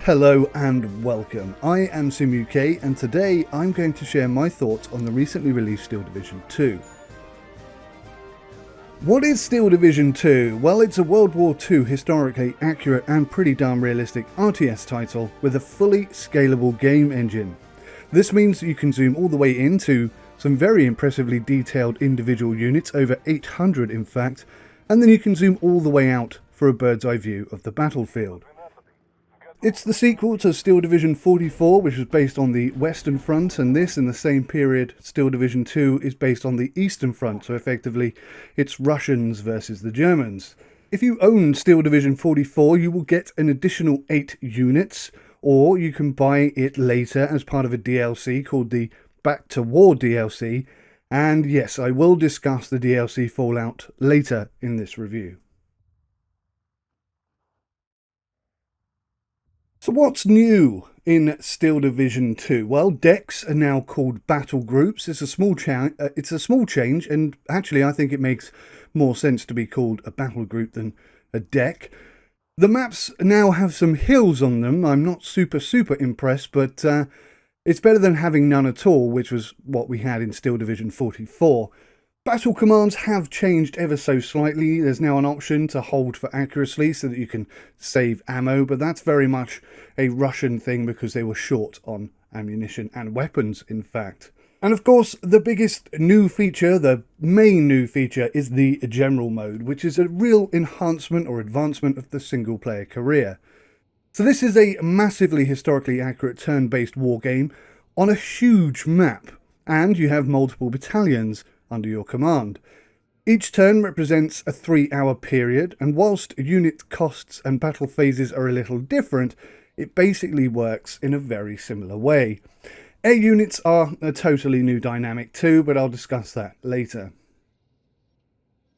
Hello and welcome. I am Eugen and today I'm going to share my thoughts on the recently released Steel Division 2. What is Steel Division 2? Well, it's a World War II historically accurate and pretty darn realistic RTS title with a fully scalable game engine. This means you can zoom all the way into some very impressively detailed individual units, over 800 in fact, and then you can zoom all the way out for a bird's eye view of the battlefield. It's the sequel to Steel Division 44, which was based on the Western Front, and this, in the same period, Steel Division 2, is based on the Eastern Front, so effectively it's Russians versus the Germans. If you own Steel Division 44, you will get an additional 8 units, or you can buy it later as part of a DLC called the Back to War DLC, and yes, I will discuss the DLC fallout later in this review. So what's new in Steel Division 2? Well, decks are now called battle groups. It's a small change, and actually I think it makes more sense to be called a battle group than a deck. The maps now have some hills on them. I'm not super impressed, but it's better than having none at all, which was what we had in Steel Division 44. Battle commands have changed ever so slightly. There's now an option to hold for accuracy so that you can save ammo, but that's very much a Russian thing because they were short on ammunition and weapons, in fact. And of course, the biggest new feature, the main new feature, is the General Mode, which is a real enhancement or advancement of the single-player career. So this is a massively historically accurate turn-based war game on a huge map, and you have multiple battalions under your command. Each turn represents a 3-hour period, and whilst unit costs and battle phases are a little different, it basically works in a very similar way. Air units are a totally new dynamic too, but I'll discuss that later.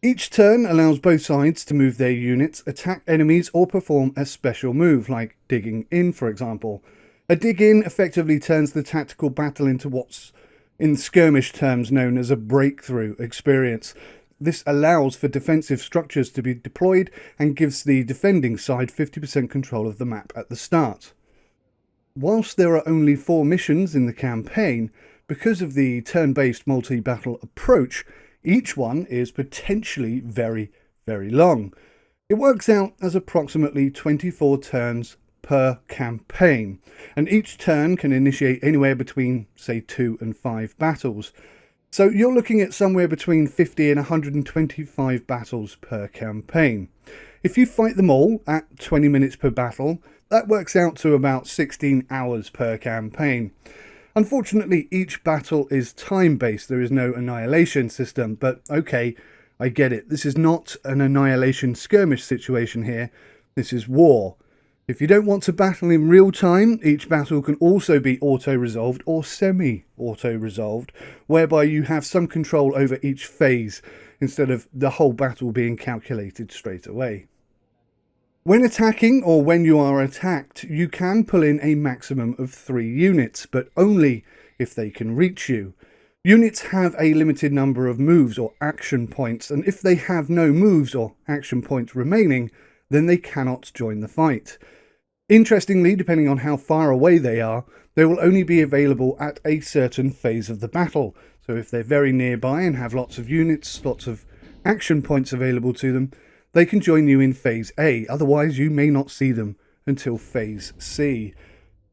Each turn allows both sides to move their units, attack enemies, or perform a special move, like digging in, for example. A dig-in effectively turns the tactical battle into what's in skirmish terms known as a breakthrough experience. This allows for defensive structures to be deployed and gives the defending side 50% control of the map at the start. Whilst there are only 4 missions in the campaign, because of the turn-based multi-battle approach, each one is potentially very long. It works out as approximately 24 turns per campaign, and each turn can initiate anywhere between, say, 2 and 5 battles. So you're looking at somewhere between 50 and 125 battles per campaign. If you fight them all at 20 minutes per battle, that works out to about 16 hours per campaign. Unfortunately, each battle is time-based. There is no annihilation system, but okay, I get it. This is not an annihilation skirmish situation here. This is war. If you don't want to battle in real time, each battle can also be auto-resolved or semi-auto-resolved, whereby you have some control over each phase instead of the whole battle being calculated straight away. When attacking, or when you are attacked, you can pull in a maximum of 3 units, but only if they can reach you. Units have a limited number of moves or action points, and if they have no moves or action points remaining, then they cannot join the fight. Interestingly, depending on how far away they will only be available at a certain phase of the battle. So if they're very nearby and have lots of units, lots of action points available to them, they can join you in Phase A, otherwise you may not see them until Phase C.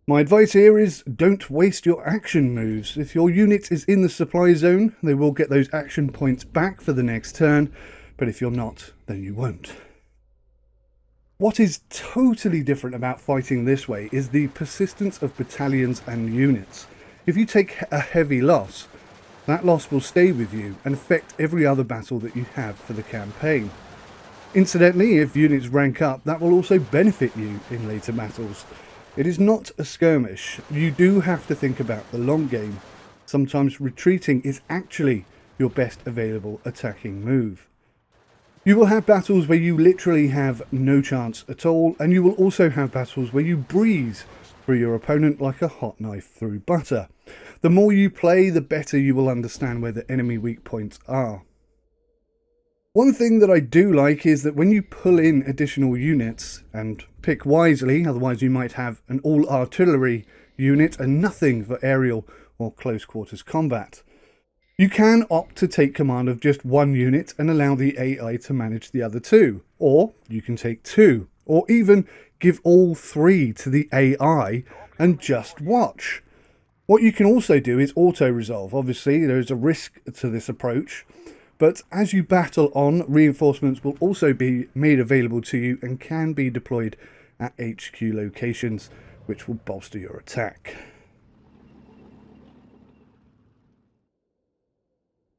My advice here is don't waste your action moves. If your unit is in the supply zone, they will get those action points back for the next turn, but if you're not, then you won't. What is totally different about fighting this way is the persistence of battalions and units. If you take a heavy loss, that loss will stay with you and affect every other battle that you have for the campaign. Incidentally, if units rank up, that will also benefit you in later battles. It is not a skirmish. You do have to think about the long game. Sometimes retreating is actually your best available attacking move. You will have battles where you literally have no chance at all, and you will also have battles where you breeze through your opponent like a hot knife through butter. The more you play, the better you will understand where the enemy weak points are. One thing that I do like is that when you pull in additional units, and pick wisely, otherwise you might have an all-artillery unit and nothing for aerial or close quarters combat. You can opt to take command of just one unit and allow the AI to manage the other two, or you can take two, or even give all three to the AI and just watch. What you can also do is auto-resolve. Obviously, there is a risk to this approach, but as you battle on, reinforcements will also be made available to you and can be deployed at HQ locations, which will bolster your attack.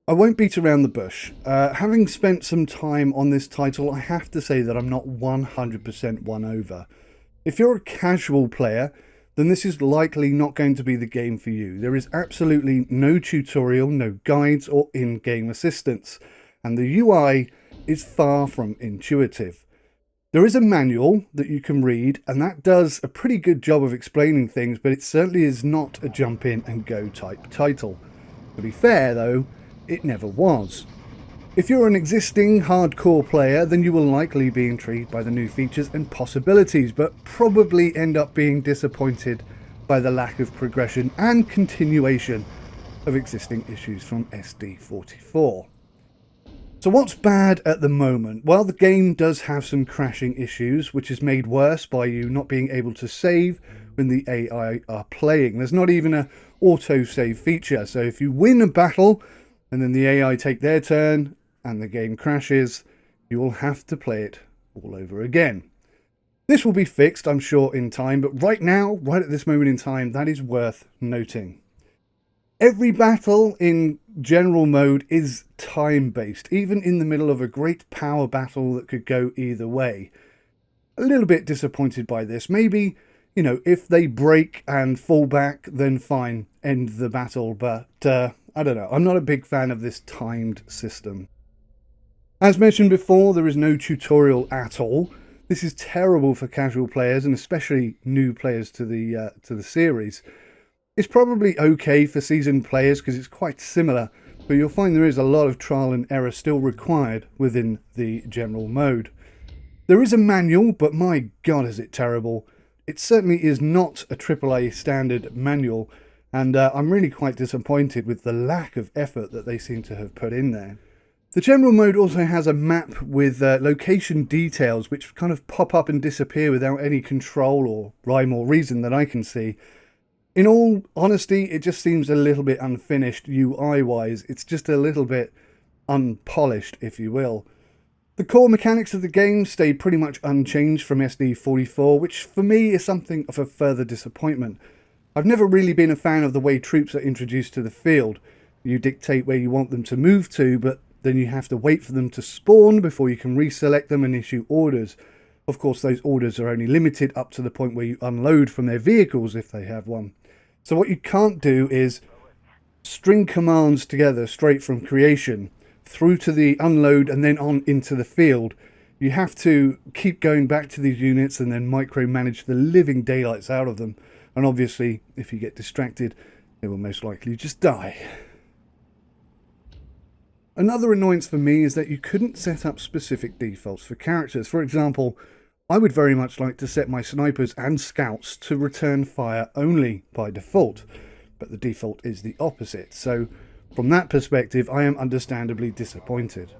I won't beat around the bush. Having spent some time on this title, I have to say that I'm not 100% won over. If you're a casual player, then this is likely not going to be the game for you. There is absolutely no tutorial, no guides or in-game assistance, and the UI is far from intuitive. There is a manual that you can read, and that does a pretty good job of explaining things, but it certainly is not a jump in and go type title. To be fair though, it never was. If you're an existing hardcore player, then you will likely be intrigued by the new features and possibilities, but probably end up being disappointed by the lack of progression and continuation of existing issues from SD44. So what's bad at the moment? Well, the game does have some crashing issues, which is made worse by you not being able to save when the AI are playing. There's not even an auto-save feature, so if you win a battle and then the AI take their turn and the game crashes, you will have to play it all over again. This will be fixed, I'm sure, in time, but right now, right at this moment in time, that is worth noting. Every battle in general mode is time-based, even in the middle of a great power battle that could go either way. A little bit disappointed by this. Maybe, if they break and fall back, then fine, end the battle, but I don't know. I'm not a big fan of this timed system. As mentioned before, there is no tutorial at all. This is terrible for casual players and especially new players to the series. It's probably okay for seasoned players because it's quite similar, but you'll find there is a lot of trial and error still required within the general mode. There is a manual, but my god is it terrible. It certainly is not a AAA standard manual, and I'm really quite disappointed with the lack of effort that they seem to have put in there. The general mode also has a map with location details which kind of pop up and disappear without any control or rhyme or reason that I can see. In all honesty, it just seems a little bit unfinished UI-wise. It's just a little bit unpolished, if you will. The core mechanics of the game stay pretty much unchanged from SD44, which for me is something of a further disappointment. I've never really been a fan of the way troops are introduced to the field. You dictate where you want them to move to, but then you have to wait for them to spawn before you can reselect them and issue orders. Of course, those orders are only limited up to the point where you unload from their vehicles if they have one. So what you can't do is string commands together straight from creation through to the unload and then on into the field. You have to keep going back to these units and then micromanage the living daylights out of them. And obviously, if you get distracted, they will most likely just die. Another annoyance for me is that you couldn't set up specific defaults for characters. For example, I would very much like to set my snipers and scouts to return fire only by default, but the default is the opposite. So from that perspective, I am understandably disappointed.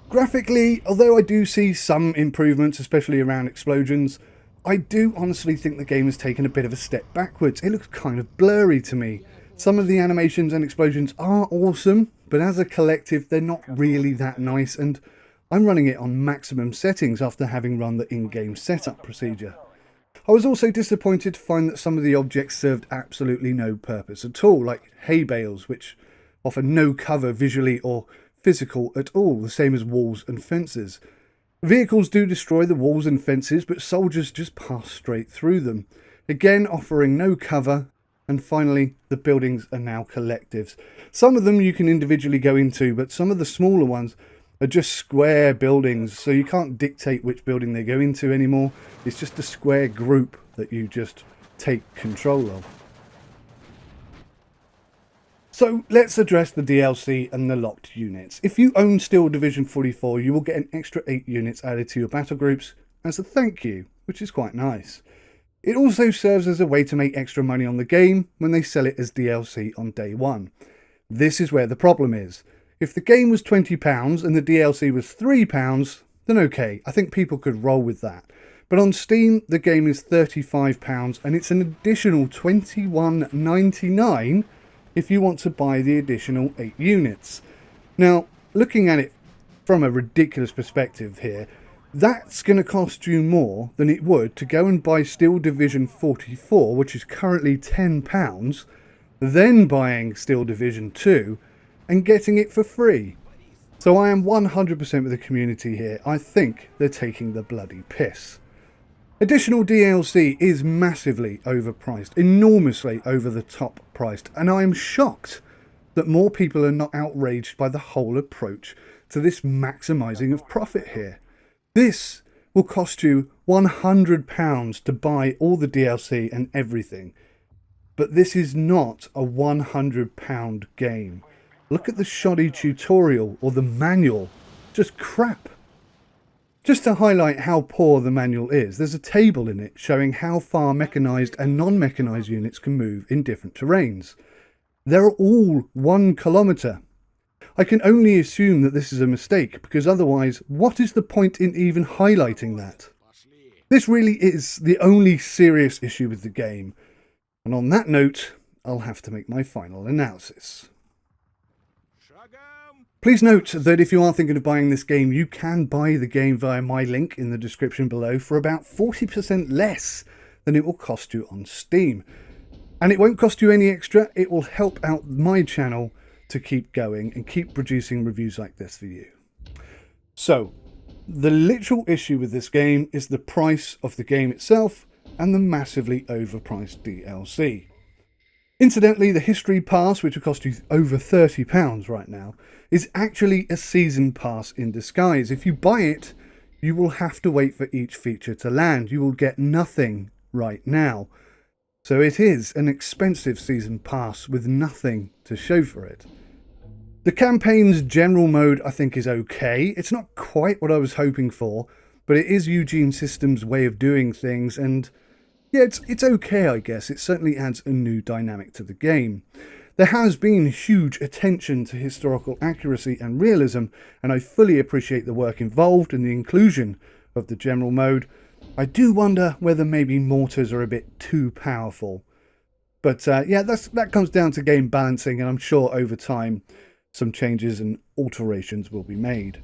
Graphically, although I do see some improvements, especially around explosions, I do honestly think the game has taken a bit of a step backwards. It looks kind of blurry to me. Some of the animations and explosions are awesome, but as a collective, they're not really that nice, and I'm running it on maximum settings after having run the in-game setup procedure. I was also disappointed to find that some of the objects served absolutely no purpose at all, like hay bales, which offer no cover visually or physical at all, the same as walls and fences. Vehicles do destroy the walls and fences, but soldiers just pass straight through them, again offering no cover. And finally, the buildings are now collectives. Some of them you can individually go into, but some of the smaller ones are just square buildings, so you can't dictate which building they go into anymore. It's just a square group that you just take control of. So let's address the DLC and the locked units. If you own Steel Division 44, you will get an extra 8 units added to your battle groups as a thank you, which is quite nice. It also serves as a way to make extra money on the game when they sell it as DLC on day one. This is where the problem is. If the game was £20 and the DLC was £3, then okay, I think people could roll with that. But on Steam, the game is £35 and it's an additional £21.99 if you want to buy the additional 8 units. Now, looking at it from a ridiculous perspective here, that's going to cost you more than it would to go and buy Steel Division 44, which is currently £10, then buying Steel Division 2 and getting it for free. So I am 100% with the community here. I think they're taking the bloody piss. Additional DLC is massively overpriced, enormously over the top priced, and I am shocked that more people are not outraged by the whole approach to this maximising of profit here. This will cost you £100 to buy all the DLC and everything, but this is not a £100 game. Look at the shoddy tutorial or the manual, just crap. Just to highlight how poor the manual is, there's a table in it showing how far mechanised and non-mechanised units can move in different terrains. They're all 1 kilometre. I can only assume that this is a mistake, because otherwise, what is the point in even highlighting that? This really is the only serious issue with the game. And on that note, I'll have to make my final analysis. Please note that if you are thinking of buying this game, you can buy the game via my link in the description below for about 40% less than it will cost you on Steam. And it won't cost you any extra, it will help out my channel to keep going and keep producing reviews like this for you. So, the literal issue with this game is the price of the game itself and the massively overpriced DLC. Incidentally, the History Pass, which will cost you over £30 right now, is actually a Season Pass in disguise. If you buy it, you will have to wait for each feature to land. You will get nothing right now. So it is an expensive Season Pass with nothing to show for it. The campaign's general mode, I think, is okay. It's not quite what I was hoping for, but it is Eugen Systems' way of doing things, and yeah, it's okay, I guess. It certainly adds a new dynamic to the game. There has been huge attention to historical accuracy and realism, and I fully appreciate the work involved in the inclusion of the general mode. I do wonder whether maybe mortars are a bit too powerful. But yeah, that comes down to game balancing, and I'm sure over time some changes and alterations will be made.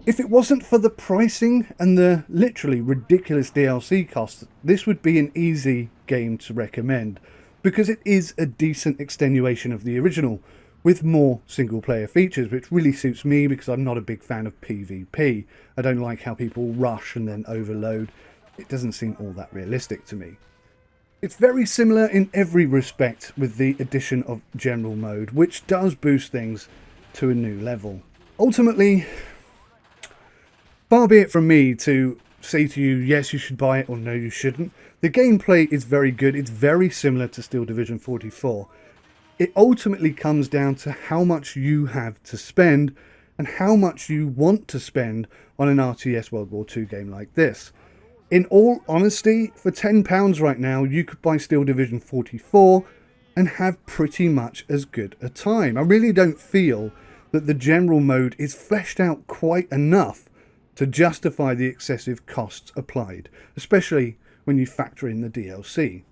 If it wasn't for the pricing and the literally ridiculous DLC costs, this would be an easy game to recommend, because it is a decent extenuation of the original with more single player features, which really suits me because I'm not a big fan of PvP. I don't like how people rush and then overload. It doesn't seem all that realistic to me. It's very similar in every respect with the addition of general mode, which does boost things to a new level. Ultimately, far be it from me to say to you, yes, you should buy it, or no, you shouldn't. The gameplay is very good. It's very similar to Steel Division 44. It ultimately comes down to how much you have to spend and how much you want to spend on an RTS World War II game like this. In all honesty, for £10 right now, you could buy Steel Division 44 and have pretty much as good a time. I really don't feel that the general mode is fleshed out quite enough to justify the excessive costs applied, especially when you factor in the DLC.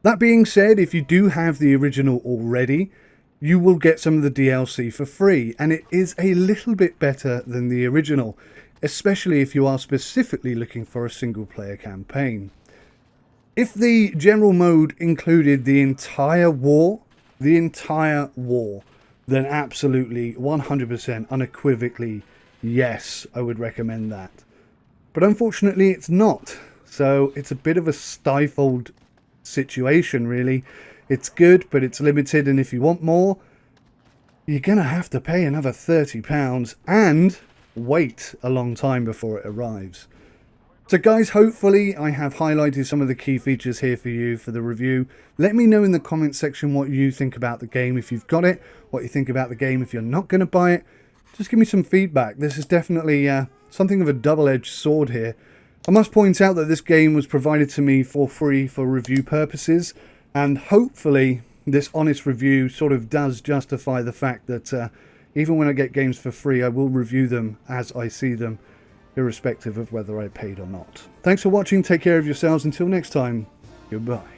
That being said, if you do have the original already, you will get some of the DLC for free, and it is a little bit better than the original, especially if you are specifically looking for a single player campaign. If the general mode included the entire war, then absolutely 100% unequivocally yes, I would recommend that. But unfortunately it's not, so it's a bit of a stifled situation really. It's good, but it's limited, and if you want more, you're gonna have to pay another £30 and wait a long time before it arrives. So guys, hopefully I have highlighted some of the key features here for you for the review. Let me know in the comment section what you think about the game if you've got it, what you think about the game if you're not going to buy it. Just give me some feedback. This is definitely something of a double-edged sword here. I must point out that this game was provided to me for free for review purposes, and hopefully this honest review sort of does justify the fact that even when I get games for free, I will review them as I see them, irrespective of whether I paid or not. Thanks for watching, take care of yourselves, until next time, goodbye.